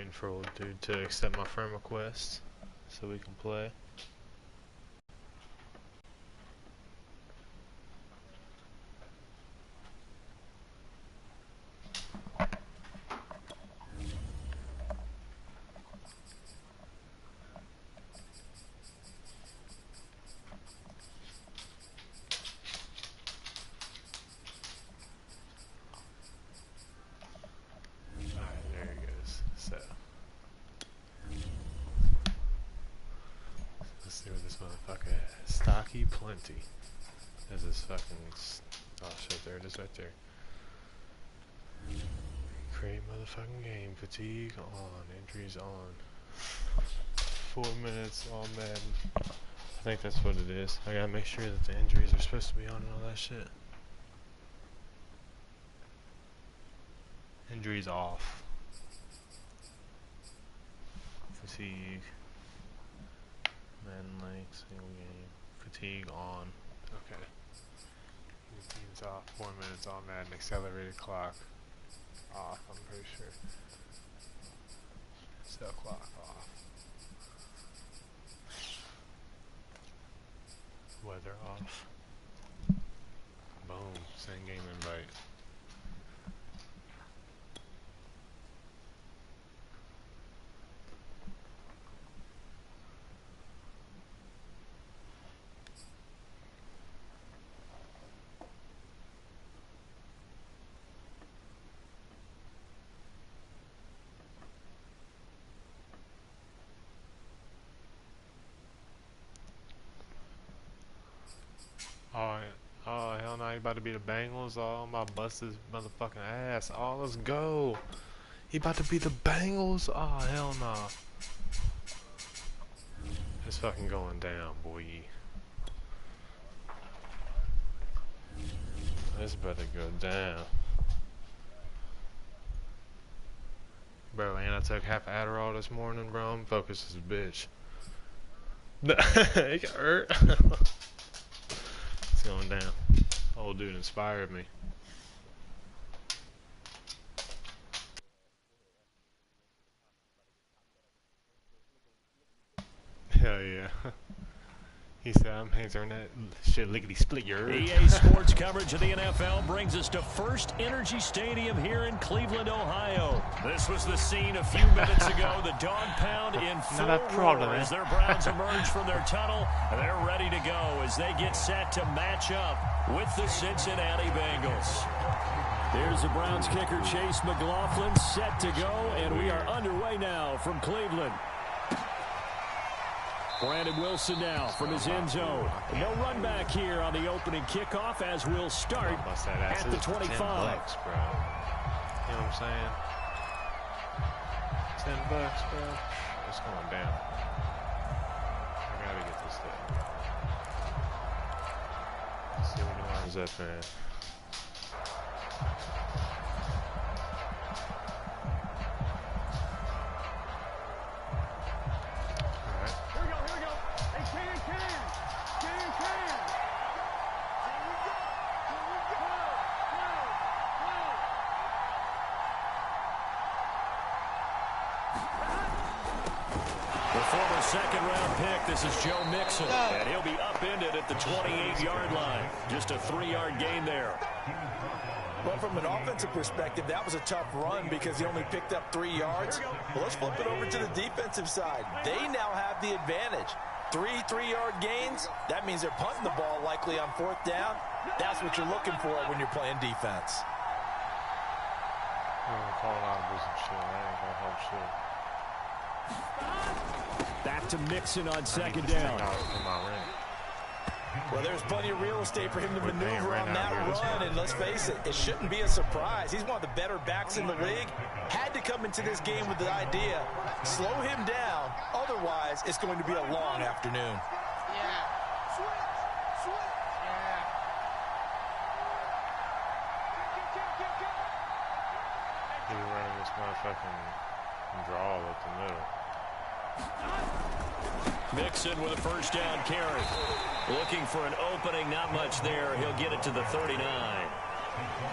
waiting for old dude to accept my friend request so we can play. Stocky plenty. There's this fucking. Oh shit, there it is right there. Create motherfucking game. Fatigue on. Injuries on. 4 minutes on Madden. I think that's what it is. I gotta make sure that the injuries are supposed to be on and all that shit. Injuries off. Fatigue. Madden like single game. Fatigue on. Okay. Routines off. 4 minutes on Madden. Accelerated clock off. I'm pretty sure. Cell clock off. Weather off. Boom. Same game invite. Oh, hell no, he about to be the Bengals. Oh, I'm about to bust his motherfucking ass. Oh, let's go. He about to be the Bengals. Oh, hell no. It's fucking going down, boy. This better go down. Bro, and I took half Adderall this morning, bro. I'm focused as a bitch. It got hurt. It's going down. Old dude inspired me. Hell yeah. He said, I'm internet shit lickety split your EA Sports coverage of the NFL brings us to First Energy Stadium here in Cleveland, Ohio. This was the scene a few minutes ago. The dog pound in full roar as their Browns emerge from their tunnel. And they're ready to go as they get set to match up with the Cincinnati Bengals. There's the Browns kicker Chase McLaughlin set to go, and we are underway now from Cleveland. Brandon Wilson now from his end zone. No run back here on the opening kickoff as we'll start at the 25. $10, bro. You know what I'm saying? $10, bro. It's going down. I gotta get this thing. Let's see what he lines up in. Second-round pick, this is Joe Mixon, and he'll be upended at the 28-yard line. Just a 3-yard gain there. Well, from an offensive perspective, that was a tough run because he only picked up 3 yards. Well, let's flip it over to the defensive side. They now have the advantage. 3-3-yard gains, that means they're punting the ball likely on 4th down. That's what you're looking for when you're playing defense. I'm gonna call audibles and shit. That ain't gonna help shit. Back to Mixon on second down. Well, there's plenty of real estate for him to maneuver on that run, and let's face it, it shouldn't be a surprise. He's one of the better backs in the league. Had to come into this game with the idea, slow him down, otherwise it's going to be a long afternoon. He was running this motherfucking draw up the middle. Mixon with a first down carry. Looking for an opening, not much there. He'll get it to the 39.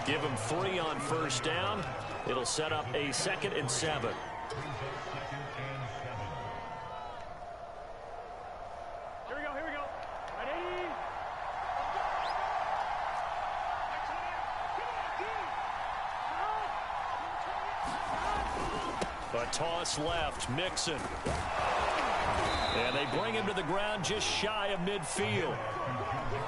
Give him 3 on first down. It'll set up a 2nd and 7. Here we go. Ready? A toss left, Mixon. And they bring him to the ground just shy of midfield.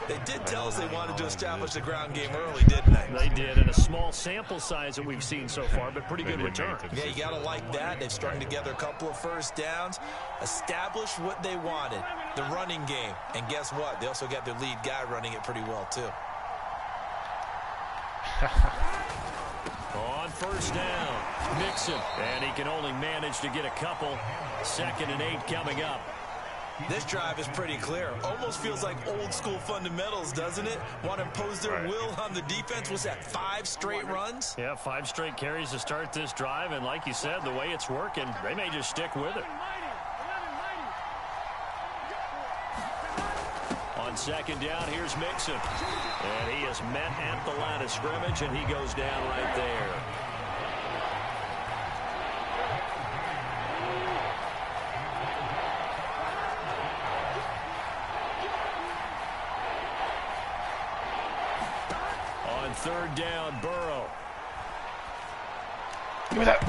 They did tell us they wanted to establish the ground game early, didn't they? They did, in a small sample size that we've seen so far, but pretty good return. Yeah, you got to like that. They've strung together a couple of first downs, established what they wanted, the running game. And guess what? They also got their lead guy running it pretty well, too. On first down, Mixon. And he can only manage to get a couple. 2nd and 8 coming up. This drive is pretty clear. Almost feels like old school fundamentals, doesn't it? Want to impose their will on the defense. Was that 5 straight runs? Yeah, 5 straight carries to start this drive. And like you said, the way it's working, they may just stick with it. On 2nd down, here's Mixon. And he is met at the line of scrimmage, and he goes down right there. On 3rd down, Burrow. Give me that.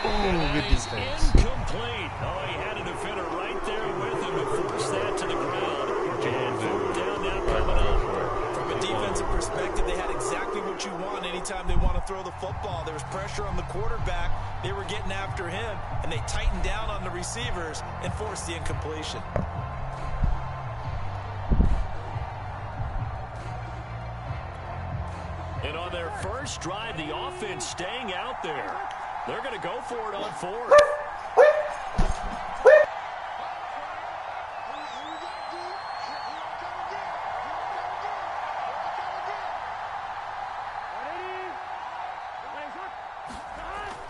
Oh, good defense. Incomplete. Oh, he had a defender right there with him to force that to the ground. And 4th down now coming up. From a defensive perspective, they had exactly what you want anytime they want to throw the football. There was pressure on the quarterback. They were getting after him, and they tightened down on the receivers and forced the incompletion. And on their first drive, the offense staying out there. They're going to go for it on 4th.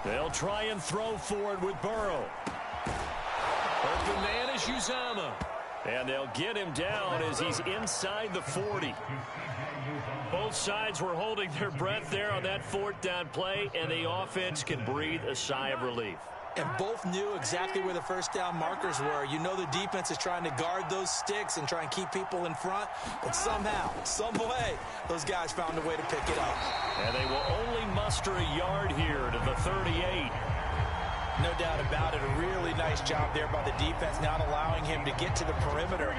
They'll try and throw forward with Burrow. Open man is Uzama. And they'll get him down as he's inside the 40. Both sides were holding their breath there on that 4th down play, and the offense can breathe a sigh of relief. And both knew exactly where the first down markers were. You know the defense is trying to guard those sticks and try and keep people in front. But somehow, some way, those guys found a way to pick it up. And they will only muster a yard here to the 38. No doubt about it. A really nice job there by the defense, not allowing him to get to the perimeter.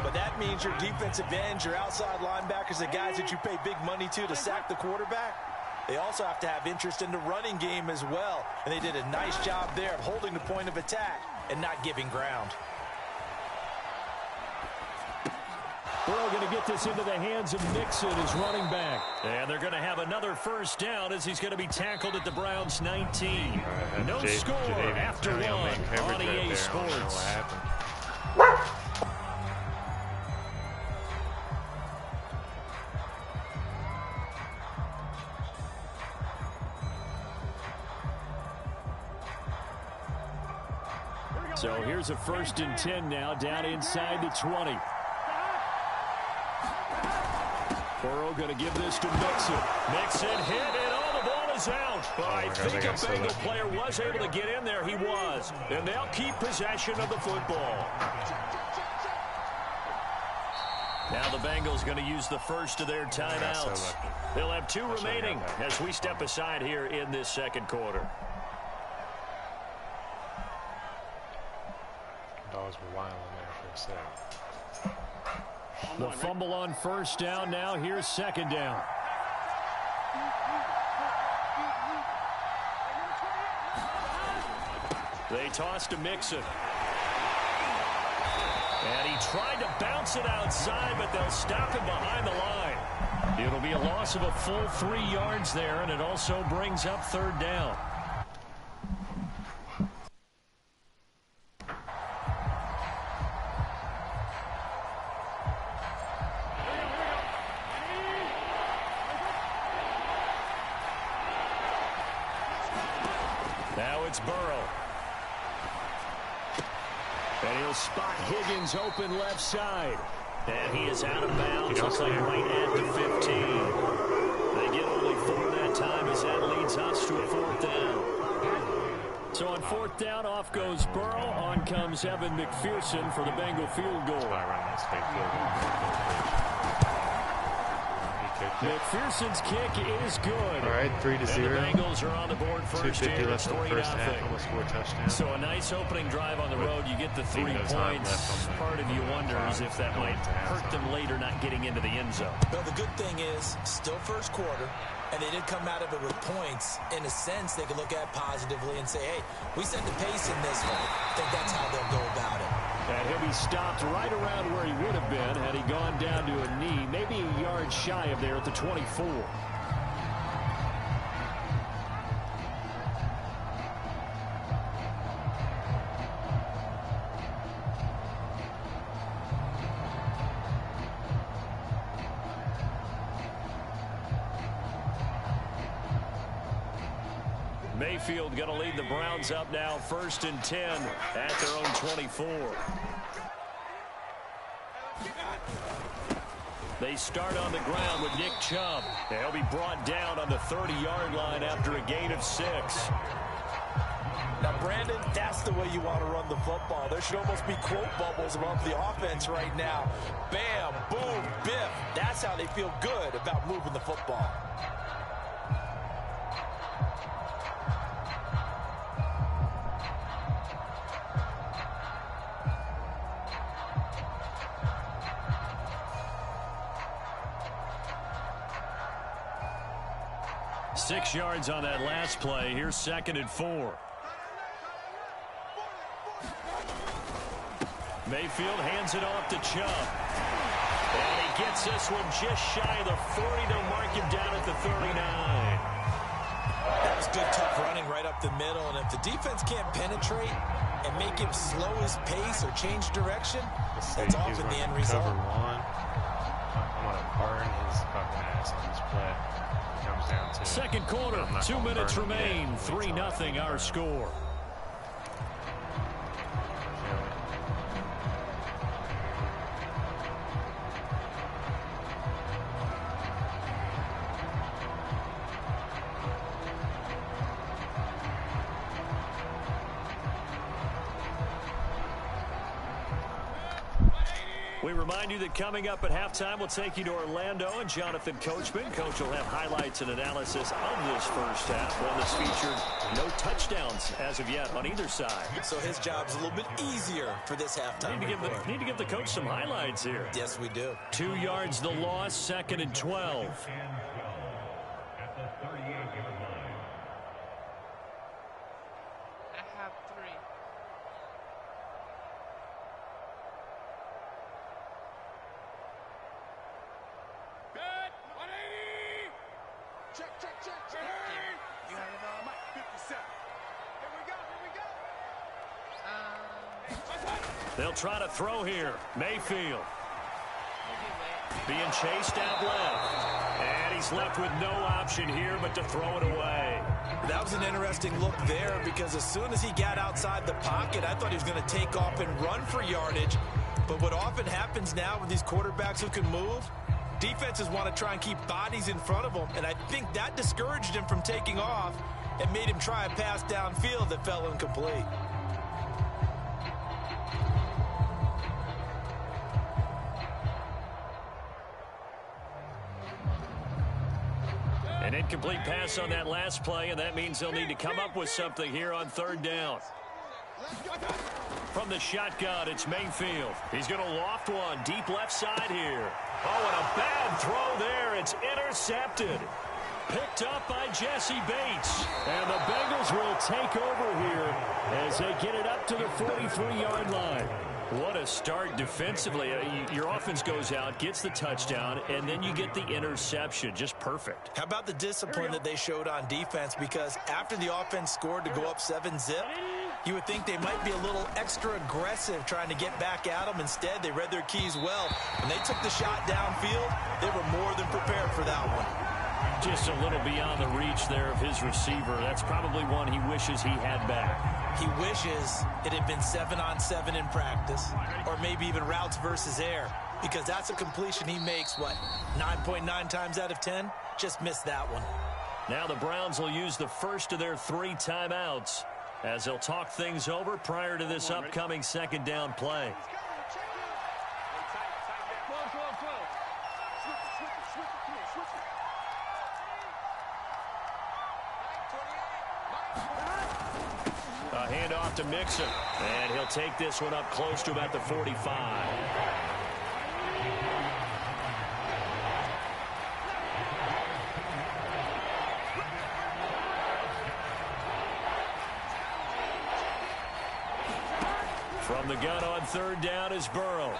But that means your defensive ends, your outside linebackers, the guys that you pay big money to sack the quarterback, they also have to have interest in the running game as well. And they did a nice job there of holding the point of attack and not giving ground. Burrow going to get this into the hands of Mixon, his running back. And they're going to have another first down as he's going to be tackled at the Browns' 19. No score after one on EA Sports. So here's a 1st and 10 now, down inside the 20. Burrow going to give this to Mixon. Mixon hit, and the ball is out. But I think a Bengal player was able to get in there. He was. And they'll keep possession of the football. Now the Bengals going to use the first of their timeouts. They'll have 2 remaining as we step aside here in this 2nd quarter. Dogs were wild in there for a second. The fumble on first down now. Here's 2nd down. They toss to Mixon. And he tried to bounce it outside, but they'll stop him behind the line. It'll be a loss of a full 3 yards there, and it also brings up 3rd down. Now it's Burrow. And he'll spot Higgins open left side. And he is out of bounds. Looks like right at the 15. They get only 4 that time as that leads us to a 4th down. So on 4th down, off goes Burrow. On comes Evan McPherson for the Bengal field goal. McPherson's kick is good. All right, 3-0. And the Bengals are on the board first here. 2:50 left in the first half. Almost 4 touchdowns. So a nice opening drive on the road. You get the 3 points. Part of you wonders if that might hurt them later not getting into the end zone. Well, the good thing is, still first quarter, and they did come out of it with points. In a sense, they could look at it positively and say, hey, we set the pace in this one. I think that's how they'll go about it. And he'll be stopped right around where he would have been had he gone down to a knee, maybe a yard shy of there at the 24. Mayfield going to lead the Browns up now, 1st and 10 at their own 24. They start on the ground with Nick Chubb. They'll be brought down on the 30-yard line after a gain of 6. Now, Brandon, that's the way you want to run the football. There should almost be quote bubbles above the offense right now. Bam, boom, biff. That's how they feel good about moving the football. Six yards on that last play. Here's 2nd and 4. Mayfield hands it off to Chubb. And he gets this one just shy of the 40. They'll mark him down at the 39. That was good, tough running right up the middle. And if the defense can't penetrate and make him slow his pace or change direction, that's often the end result. Cover 1. I'm going to burn his fucking ass on this play. Comes down to 2nd quarter, 2 minutes remain. 3-0 our score. We remind you that coming up at halftime, we'll take you to Orlando and Jonathan Coachman. Coach will have highlights and analysis of this first half. One that's featured no touchdowns as of yet on either side. So his job's a little bit easier for this halftime. Need to give the coach some highlights here. Yes, we do. 2 yards the loss, 2nd and 12. They'll try to throw here. Mayfield being chased out left. And he's left with no option here but to throw it away. That was an interesting look there because as soon as he got outside the pocket, I thought he was going to take off and run for yardage. But what often happens now with these quarterbacks who can move, defenses want to try and keep bodies in front of them. And I think that discouraged him from taking off and made him try a pass downfield that fell incomplete. An incomplete pass on that last play, and that means they'll need to come up with something here on 3rd down. From the shotgun, it's Mayfield. He's going to loft one deep left side here. Oh, and a bad throw there. It's intercepted. Picked up by Jesse Bates. And the Bengals will take over here as they get it up to the 43-yard line. What a start defensively. Your offense goes out, gets the touchdown, and then you get the interception. Just perfect. How about the discipline that they showed on defense? Because after the offense scored to go up 7-zip, you would think they might be a little extra aggressive trying to get back at them. Instead, they read their keys well. When they took the shot downfield, they were more than prepared for that one. Just a little beyond the reach there of his receiver. That's probably one he wishes he had back. He wishes it had been 7-on-7 in practice, or maybe even routes versus air, because that's a completion he makes, 9.9 times out of 10? Just missed that one. Now the Browns will use the first of their 3 timeouts as they'll talk things over prior to this upcoming second down play. A handoff to Mixon, and he'll take this one up close to about the 45. From the gun on third down is Burrow.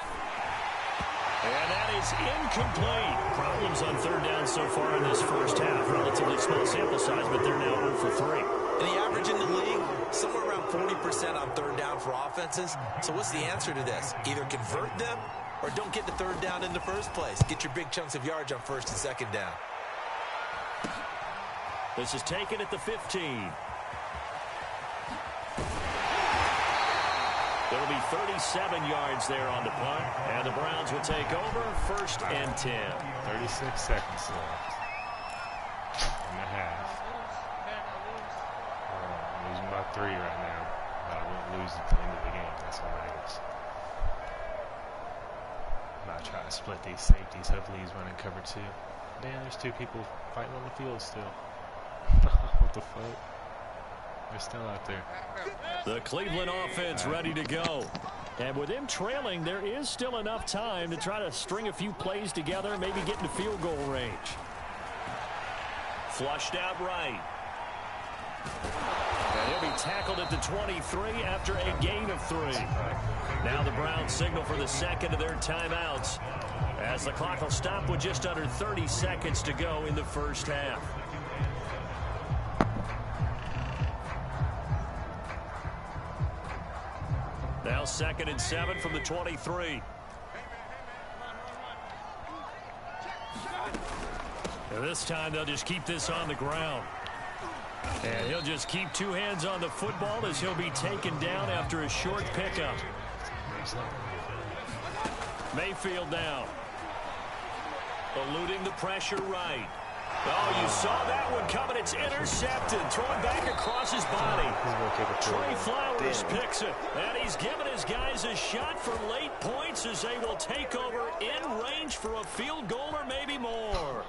And that is incomplete. Problems on third down so far in this first half. Relatively small sample size, but they're now 0 for 3. And the average in the league, somewhere around 40% on third down for offenses. So what's the answer to this? Either convert them or don't get the third down in the first place. Get your big chunks of yards on first and second down. This is taken at the 15. It'll be 37 yards there on the punt, and the Browns will take over first and 10. 36 seconds left in the half. I'm losing by 3 right now, but I won't lose at the end of the game. That's what matters. I'm not trying to split these safeties. Hopefully he's running cover 2. Damn, there's 2 people fighting on the field still. What the fuck? They're still out there. The Cleveland offense ready to go. And with him trailing, there is still enough time to try to string a few plays together, maybe get into field goal range. Flushed out right. And he'll be tackled at the 23 after a gain of 3. Now the Browns signal for the second of their timeouts, as the clock will stop with just under 30 seconds to go in the first half. Now 2nd and 7 from the 23. And this time they'll just keep this on the ground. And he'll just keep 2 hands on the football as he'll be taken down after a short pickup. Mayfield down. Eluding the pressure right. Oh, you saw that one coming. It's intercepted. Throwing back across his body. Trey Flowers picks it. And he's given his guys a shot for late points as they will take over in range for a field goal or maybe more.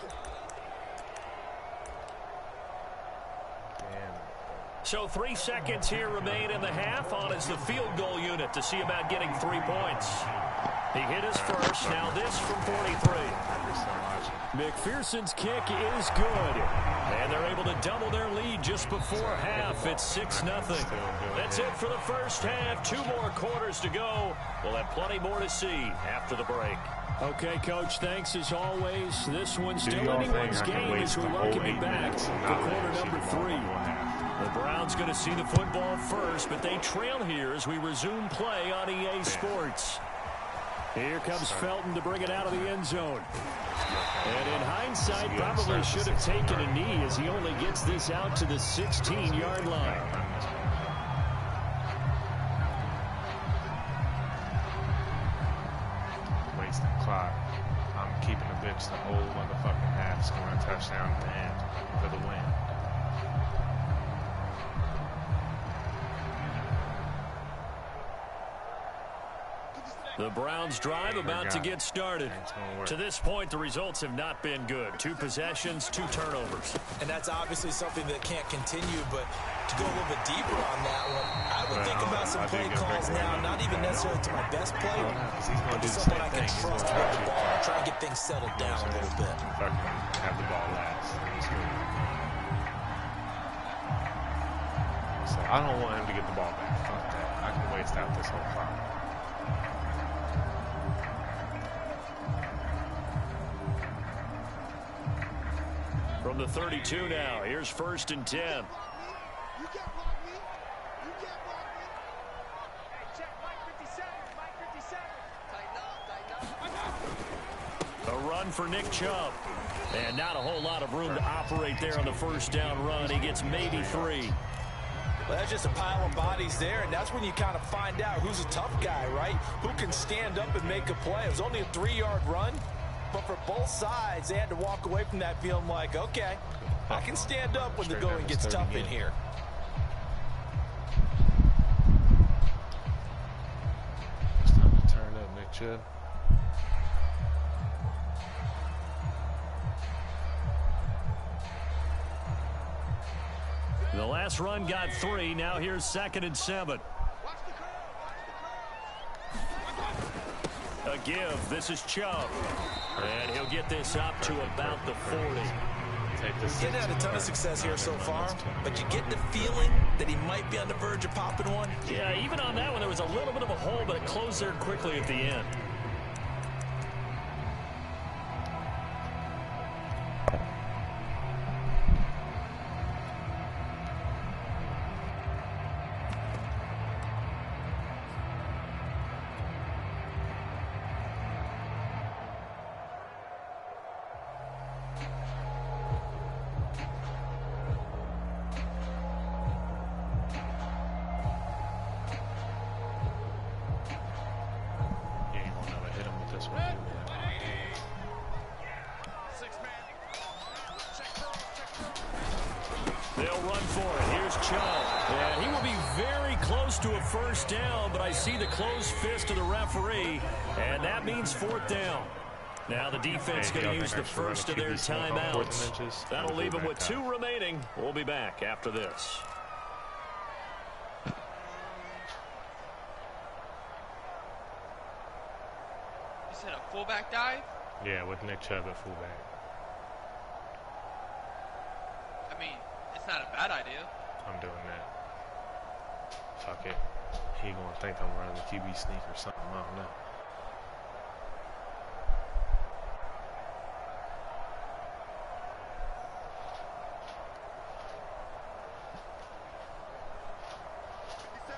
So 3 seconds here remain in the half. On is the field goal unit to see about getting 3 points. He hit his first. Now this from 43. McPherson's kick is good. And they're able to double their lead just before half. It's 6-0. That's it for the first half. 2 more quarters to go. We'll have plenty more to see after the break. Okay, Coach, thanks as always. This one's still anyone's game as we welcome you back for quarter number 3. The Browns going to see the football first, but they trail here as we resume play on EA Sports. Here comes Felton to bring it out of the end zone. And in hindsight, probably should have taken a knee as he only gets this out to the 16-yard line. Wasting clock. I'm keeping the bitch the whole motherfucking half, scoring a touchdown at the end for the win. The Browns drive about to get started. To this point, the results have not been good. 2 possessions, 2 turnovers. And that's obviously something that can't continue, but to go a little bit deeper on that one, I would think about some play calls now, not even necessarily to my best player, but to someone I can trust with the ball and try and get things settled down a little bit. Have the ball last. So I don't want him to get the ball back. Fuck that. I can waste out this whole clock. From the 32 now, here's 1st and 10. A run for Nick Chubb. And not a whole lot of room to operate there on the first down run. He gets maybe 3. Well, that's just a pile of bodies there, and that's when you kind of find out who's a tough guy, right? Who can stand up and make a play. It was only a 3-yard run, but for both sides, they had to walk away from that feeling like, okay, I can stand up when the going gets tough in here. Chubb. The last run got 3. Now here's 2nd and 7. A give. This is Chubb. And he'll get this up to about the 40. He's getting had a ton of success here so far, but you get the feeling that he might be on the verge of popping one. Yeah, even on that one, there was a little bit of a hole, but it closed there quickly at the end. They'll run for it. Here's Chubb. And he will be very close to a first down, but I see the closed fist of the referee, and that means 4th down. Now the defense going to use the first of their timeouts. That'll leave them with 2 remaining. We'll be back after this. You said a fullback dive? Yeah, with Nick Chubb at fullback. I mean, it's not a bad idea. I'm doing that. Fuck it. He gonna think I'm running the QB sneak or something. I don't know.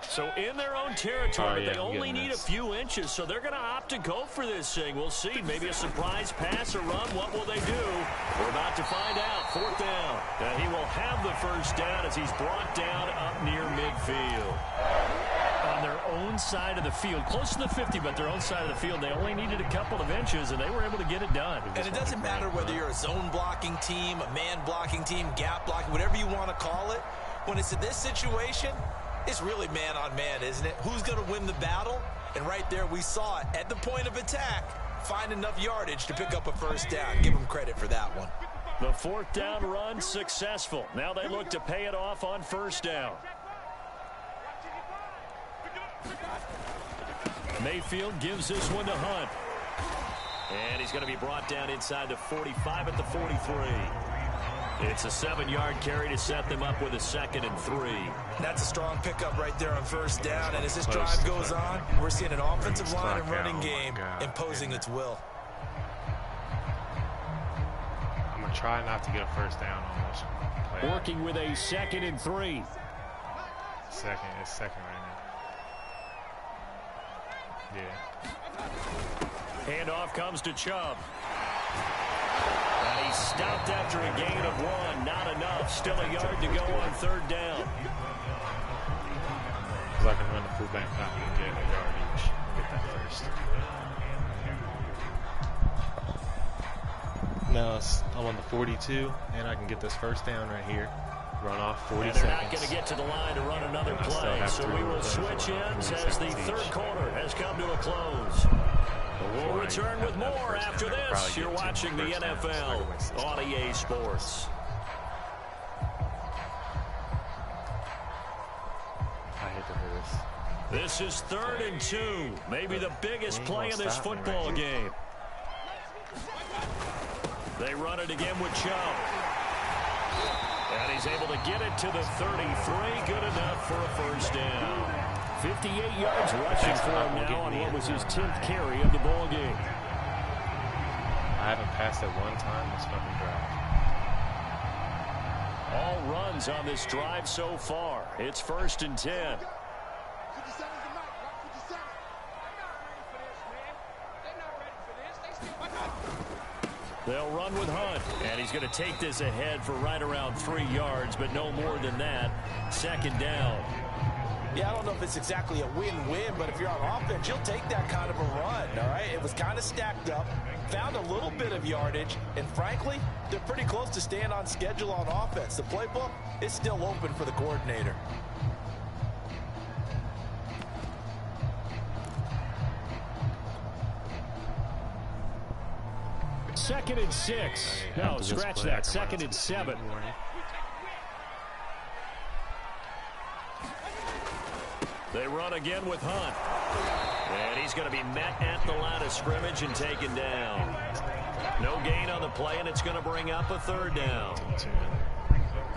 So in their own territory, they only need a few inches, so they're going to opt to go for this thing. We'll see. Maybe a surprise pass or run. What will they do? We're about to find out. 4th down. And he will have the first down as he's brought down up near midfield. On their own side of the field, close to the 50, but their own side of the field, they only needed a couple of inches, and they were able to get it done. And it doesn't matter whether you're a zone blocking team, a man blocking team, gap blocking, whatever you want to call it. When it's in this situation, it's really man-on-man, isn't it? Who's going to win the battle? And right there, we saw it at the point of attack. Find enough yardage to pick up a first down. Give them credit for that one. The 4th down run successful. Now they look to pay it off on 1st down. Mayfield gives this one to Hunt. And he's going to be brought down inside the 45 at the 43. It's a 7-yard carry to set them up with a 2nd and 3. That's a strong pickup right there on 1st down. And as this drive goes on, we're seeing an offensive line and running game imposing its will. I'm going to try not to get a first down on this play. Working with a 2nd and 3. It's second right now. Yeah. Handoff comes to Chubb. And he's stopped after a gain of 1. Not enough. Still a yard to go on 3rd down. Because I can run the fullback out and get a yard each. Get that first. Now I'm on the 42, and I can get this first down right here. Run off 40 seconds. They're not going to get to the line to run another play, so we will switch ins as the 3rd quarter has come to a close. We'll return with more after this. You're watching the NFL on EA Sports. I hate to hear this. This is 3rd and 2. Maybe the biggest play in this football game. They run it again with Chubb. And he's able to get it to the 33. Good enough for a first down. 58 yards rushing for him now on what was his 10th carry of the ball game. I haven't passed it one time this fucking drive. All runs on this drive so far. It's 1st and 10. They'll run with Hunt, and he's going to take this ahead for right around 3 yards, but no more than that. 2nd down. Yeah, I don't know if it's exactly a win-win, but if you're on offense, you'll take that kind of a run, all right? It was kind of stacked up, found a little bit of yardage, and frankly, they're pretty close to staying on schedule on offense. The playbook is still open for the coordinator. 2nd and 6. No, scratch that. 2nd and 7. They run again with Hunt. And he's going to be met at the line of scrimmage and taken down. No gain on the play, and it's going to bring up a 3rd down.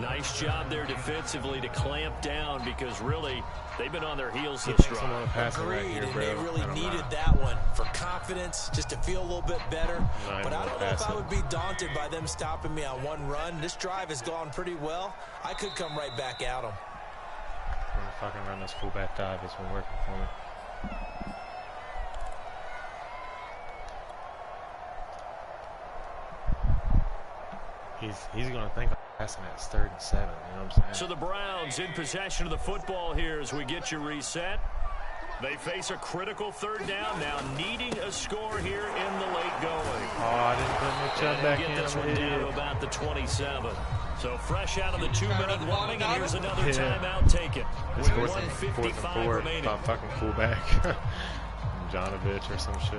Nice job there defensively to clamp down because really they've been on their heels this drive. Agreed, and they really needed that one for confidence, just to feel a little bit better. But I don't know if I would be daunted by them stopping me on one run. This drive has gone pretty well. I could come right back at them. I'm gonna fucking run this fullback dive. It's been working for me. He's gonna think I'm passing that 3rd and 7. You know what I'm saying? So the Browns in possession of the football here as we get you reset. They face a critical 3rd down now, needing a score here in the late going. Oh, I didn't put my jump back in. Get this one down to about the 27. So fresh out of the 2-minute warning, and here's another timeout taken. It's 4th and 4 remaining. About fucking fullback. Jonovich or some shit.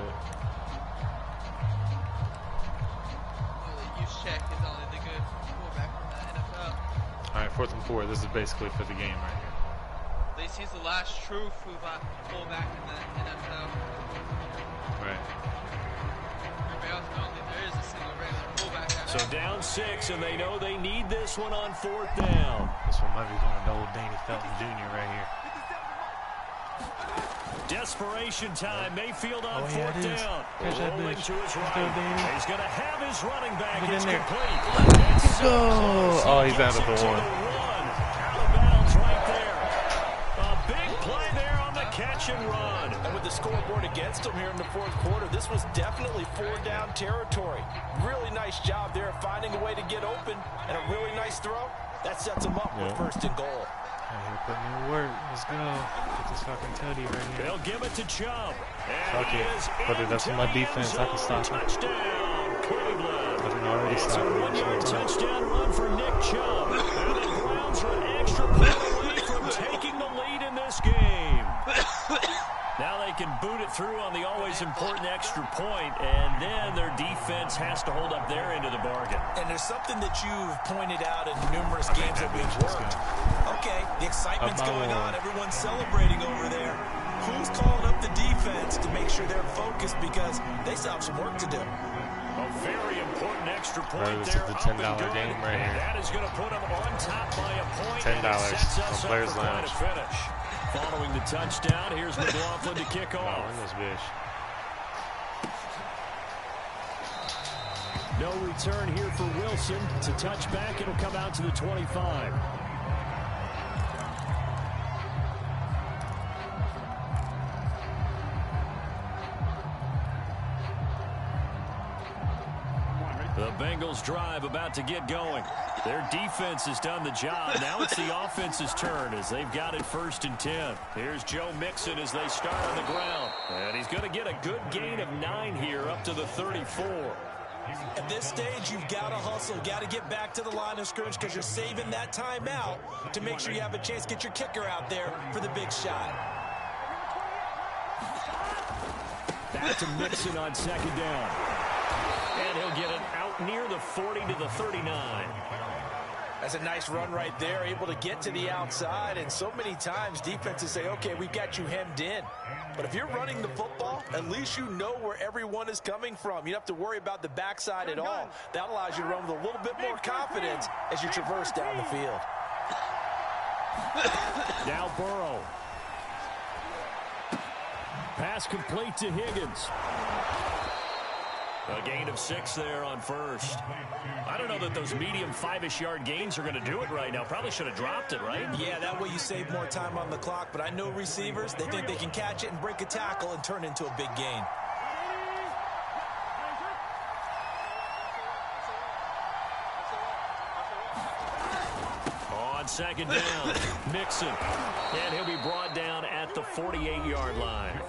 Check is only the good quarterback from the NFL. Alright, 4th and 4. This is basically for the game right here. At least he's the last true fullback in the NFL. Right. Everybody else knows that there is a single regular fullback. So down 6, and they know they need this one on 4th down. This one might be going to old Danny Felton Jr. right here. Desperation time. Mayfield on 4th down. Rolling to his right. He's going to have his running back. It's complete. Let's go. Oh, he's out of the one. Out of bounds right there. A big play there on the catch and run. And with the scoreboard against him here in the 4th quarter, this was definitely 4-down territory. Really nice job there of finding a way to get open, and a really nice throw. That sets him up with 1st and goal. Here, put me to work. Let's go. Get this fucking tutty right here. They'll give it to Chubb. Fuck it. Put it up in my defense. I can stop him. Touchdown, Cleveland. I can already stop him. It's a 1-yard touchdown run for Nick Chubb. And the Browns are an extra point away from taking the lead in this game. Now they can boot it through on the always important extra point, and then their defense has to hold up their end of the bargain. And there's something that you've pointed out in numerous games that we've worked. Okay, the excitement's going on. Everyone's celebrating over there. Who's calling up the defense to make sure they're focused because they still have some work to do? A very important extra point this there. Is the $10 game right here. That is going to put them on top by a point. $10 on Players Lounge. Following the touchdown, here's McLaughlin to kick off. Win this bitch. No return here for Wilson. To touch back, it'll come out to the 25. The Bengals drive about to get going. Their defense has done the job. Now it's the offense's turn as they've got it 1st and 10. Here's Joe Mixon as they start on the ground. And he's going to get a good gain of 9 here up to the 34. At this stage, you've got to hustle, got to get back to the line of scrimmage because you're saving that timeout to make sure you have a chance to get your kicker out there for the big shot. Back to Mixon on 2nd down. And he'll get it out near the 40 to the 39. That's a nice run right there, able to get to the outside. And so many times defenses say, okay, we've got you hemmed in. But if you're running the football, at least you know where everyone is coming from. You don't have to worry about the backside at all. That allows you to run with a little bit more confidence as you traverse down the field. Now Burrow. Pass complete to Higgins. A gain of 6 there on 1st. I don't know that those medium 5-ish yard gains are going to do it right now. Probably should have dropped it, right? Yeah, that way you save more time on the clock. But I know receivers, they think they can catch it and break a tackle and turn it into a big gain. On 2nd down, Mixon. And he'll be brought down at the 48-yard line.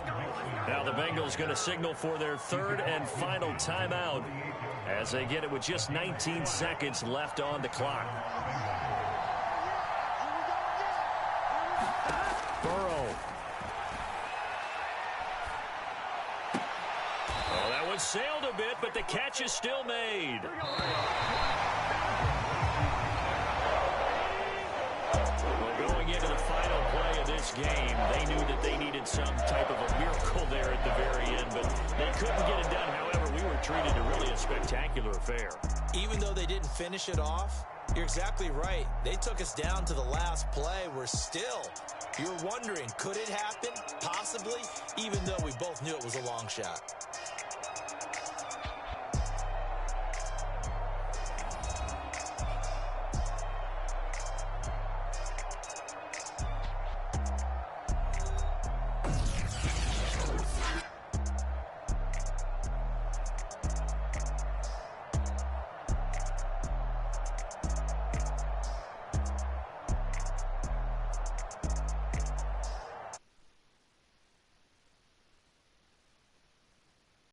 Now the Bengals going to signal for their 3rd and final timeout as they get it with just 19 seconds left on the clock. Burrow. Oh, that it sailed a bit, but the catch is still made. Well, going into the final play of this game, they knew that they needed some type of a miracle there at the very end, but they couldn't get it done. However, we were treated to really a spectacular affair. Even though they didn't finish it off, you're exactly right. They took us down to the last play. You're wondering, could it happen? Possibly, even though we both knew it was a long shot.